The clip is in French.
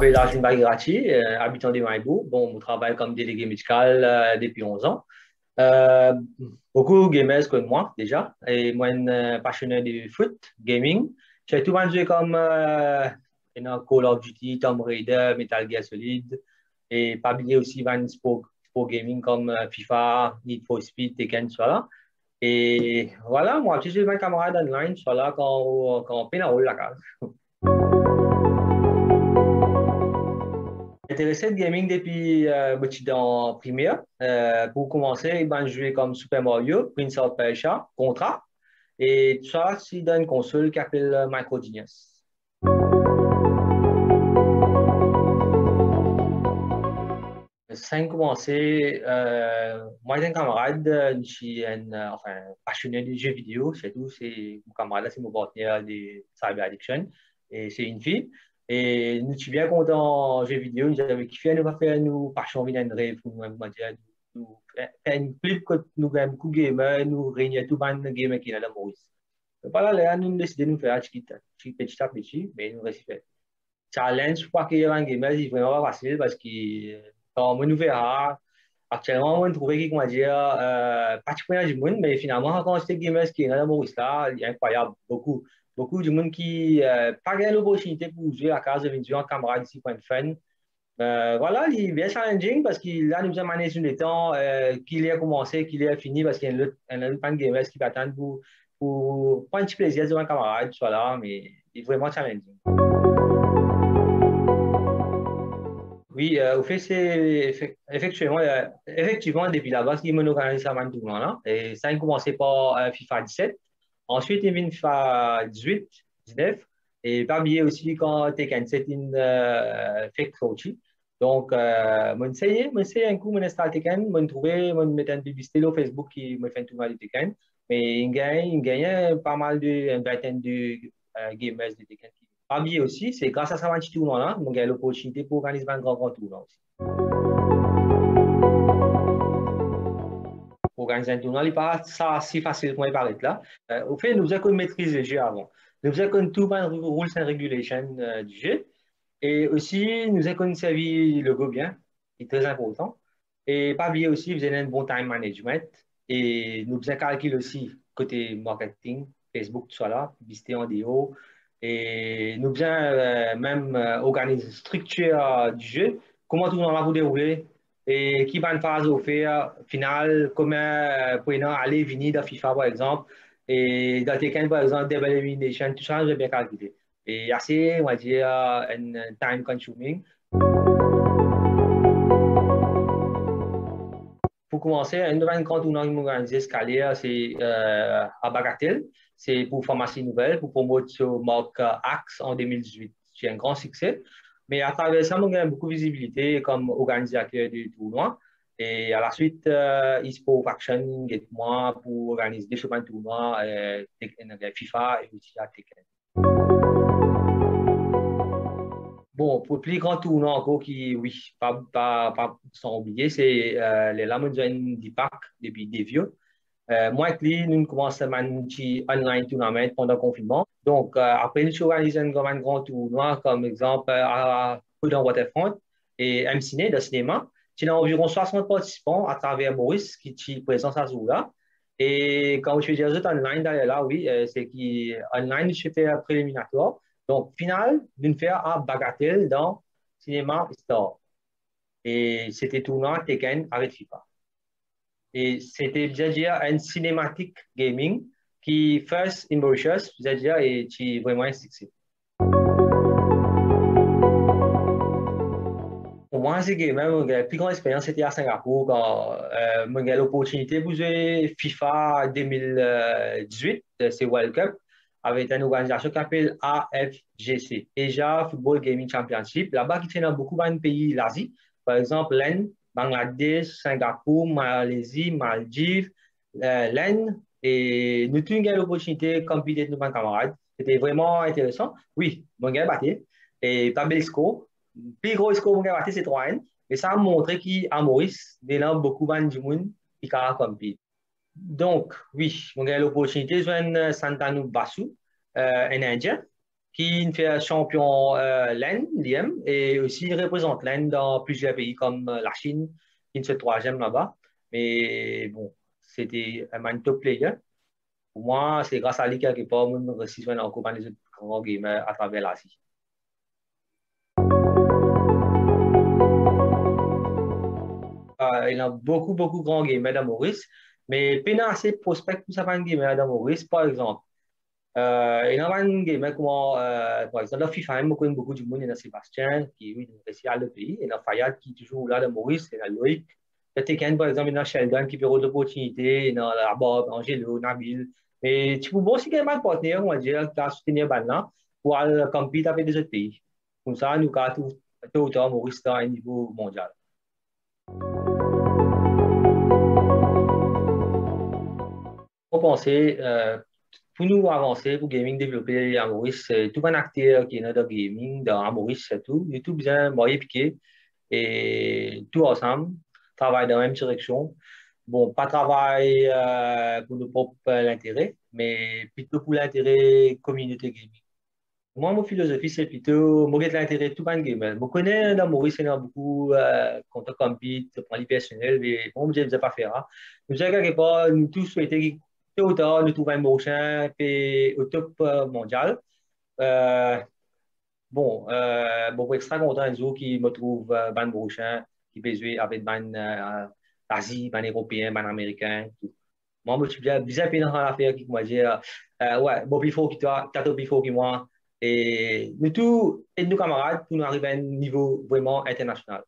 m'appelle Rajun Bagirati, habitant de Maïbou. Bon, je travaille comme délégué médical depuis 11 ans. Euh, Beaucoup de gamers comme moi déjà. Et moi, un passionné de foot, gaming. J'ai tout joué comme Call of Duty, Tomb Raider, Metal Gear Solid. Et pas oublier aussi Van Sport Gaming comme FIFA, Need for Speed, Tekken, voilà. Et voilà, moi, je suis un camarade online, voilà, quand on peine à rouler la case. Intéressé de gaming depuis que j'étais en primaire. Pour commencer, ben, je jouais comme Super Mario, Prince of Persia, Contra. Et tout ça, c'est dans une console qui s'appelle Micro Genius. Sans commencer, moi j'ai un camarade, je suis enfin, passionné de jeux vidéo, c'est tout. C'est mon camarade, c'est mon partenaire de Cyber Addiction. Et c'est une fille. Et nous sommes bien contents en jeux vidéo. Nous avons kiffé, nous va faire nous passion vient de rêve pour nous, comment dire, nous faire une clip que nous avons beaucoup de gamers, nous réunir tout le monde gamer qui est dans le Maurice. Voilà, là, nous décidons de nous faire un petit à petit, mais nous respectons challenge, je crois qu'il y a un gamer, c'est vraiment pas facile parce que quand on nous verra, actuellement, on trouve qu'il comment dire, pas de point du monde, mais finalement, quand c'est gamer qui est dans le Maurice là, il y a incroyable, beaucoup de monde qui pas gagné l'opportunité pour jouer à case de jouer en camarade ici pour un fun. Voilà, il est bien challenging parce qu'il a nous a managé sur le temps, qu'il ait commencé, qu'il ait fini parce qu'il y a un autre pan de gamers qui attend pour prendre un petit plaisir sur un camarade, voilà, mais il est vraiment challenging. Oui, au fait, c'est effectivement, depuis la base, ils m'ont organisé ça tout le monde, là. Et ça a commencé par FIFA 17. Ensuite, il y a eu FIFA 18, 19. Et parmi eux aussi, quand Tekken 7, il fait coach. Donc, moi, essayé un coup, moi, installé Tekken, moi, trouvé, moi, mettre une publicité sur Facebook qui me fait tout mal de Tekken. Mais il gagne pas mal une vingtaine de gamers de Tekken. Parmi eux aussi, c'est grâce à ça, un petit tournoi-là, on a l'opportunité pour organiser un grand tournoi aussi. Pour organiser un tournoi, il n'est pas ça si facile comme il paraît là. Au fait, nous avons maîtrisé le jeu avant. Nous avons tout les rules and regulations du jeu. Et aussi, nous avons servi le go bien, qui est très important. Et parmi eux aussi, vous avez un bon time management. Et nous avons calculé aussi côté marketing, Facebook, tout ça là, publicité en déo. Et nous avons même organisé une structure du jeu, comment tout le monde va vous dérouler et qui va une phase au fait finale, comment pour aller venir dans FIFA par exemple, et dans Tekken par exemple, Double Elimination, tout ça, j'ai bien calculé. Et assez, on va dire, un time consuming. Pour commencer, un nouvel grand tournoi organisé Scalier, c'est à Bagatelle. C'est pour Pharmacie Nouvelle, pour promouvoir sur marque Axe en 2018. C'est un grand succès. Mais à travers ça, on a beaucoup de visibilité comme organisateur du tournoi. Et à la suite, eSport Action, get moi pour organiser des championnats de tournoi, FIFA et aussi à Tekken. Bon, pour le plus grand tournoi encore qui, oui, pas sans oublier, c'est les Lamondjane du Parc depuis des vieux. Moi et lui, nous commençons à un petit online tournament pendant le confinement. Donc, après, nous organisons un grand tournoi, comme exemple à Prudent Waterfront et MCNE de cinéma. Il y a environ 60 participants à travers Maurice qui sont présents à ce jour-là. Et quand je fais des autres online derrière là, oui, c'est qui online, je fais un préliminatoire. Donc, final, d'une faire à Bagatelle dans Cinéma Store. Et c'était tournoi Tekken avec FIFA. Et c'était, c'est-à-dire, un cinématique gaming qui, first in Mauritius, c'est-à-dire, est vraiment un succès. Pour moi, c'est que même la plus grande expérience, c'était à Singapour quand j'ai eu l'opportunité de jouer FIFA 2018, c'est World Cup, avec une organisation qui s'appelle AFGC, Asia Football Gaming Championship. Là-bas, qui tient dans beaucoup de pays d'Asie, par exemple l'Inde, Bangladesh, Singapour, Malaisie, Maldives, l'Inde. Et nous avons eu l'opportunité de compétir avec nos camarades. C'était vraiment intéressant. Oui, mon gars battu. Et pas bel score. Le plus gros score que j'ai battu, c'est 3-1. Et ça a montré qu'à Maurice, il y a beaucoup de monde qui a compétit. Donc, oui, j'ai eu l'opportunité de jouer Santanu Basu, un Indien, qui fait champion l'Inde, l'IM, et aussi il représente l'Inde dans plusieurs pays comme la Chine, qui est troisième là-bas. Mais bon, c'était un top player. Pour moi, c'est grâce à lui qu'il n'y a pas de réussite en Coupe des autres grands gamers à travers l'Asie. Il y a beaucoup, beaucoup de grands gamers dans Maurice, mais il y a assez de prospects pour ça, gamers dans Maurice, par exemple. Il y a un gamer comme, par exemple, dans FIFA, il y a beaucoup de monde, il y a Sébastien, qui est réussi à le pays, il y a Fayad qui est toujours là dans Maurice, il y a Loïc. Il y a Tekken, par exemple, il y a Sheldon qui peut avoir de l'opportunité, il y a Bob, Angelo, Nabil. Mais tu peux aussi gagner un partenaire, on va dire, qui a soutenu là pour aller compétir avec des autres pays. Comme ça, nous avons tout autant Maurice à un niveau mondial. On pensait, pour nous avancer, pour gaming développer à Maurice, tout un acteur qui est dans le gaming, dans Maurice, c'est tout. Il est tout bien moyen piqué et tout ensemble, travaille dans la même direction. Bon, pas travail pour nos propres intérêts, mais plutôt pour l'intérêt communauté gaming. Moi, mon philosophie, c'est plutôt, moi, j'ai l'intérêt de tout le gamer. Je connais dans Maurice, il y a beaucoup quand on compete, prend les personnels, mais bon, je ne sais pas faire. Hein. Nous, quelque part, nous tous souhaitons tôt ou tard, nous trouver un prochain au top mondial. Euh, bon, extra content un jour qui me trouve ban prochain, qui peut jouer avec ban Asie, ban européen, ban américain, tout. Moi, je suis bien pénal dans l'affaire qui m'a dit, ouais, bon, il faut que toi, t'as tout, il faut que moi. Et nous tous, et nos camarades, pour nous arriver à un niveau vraiment international.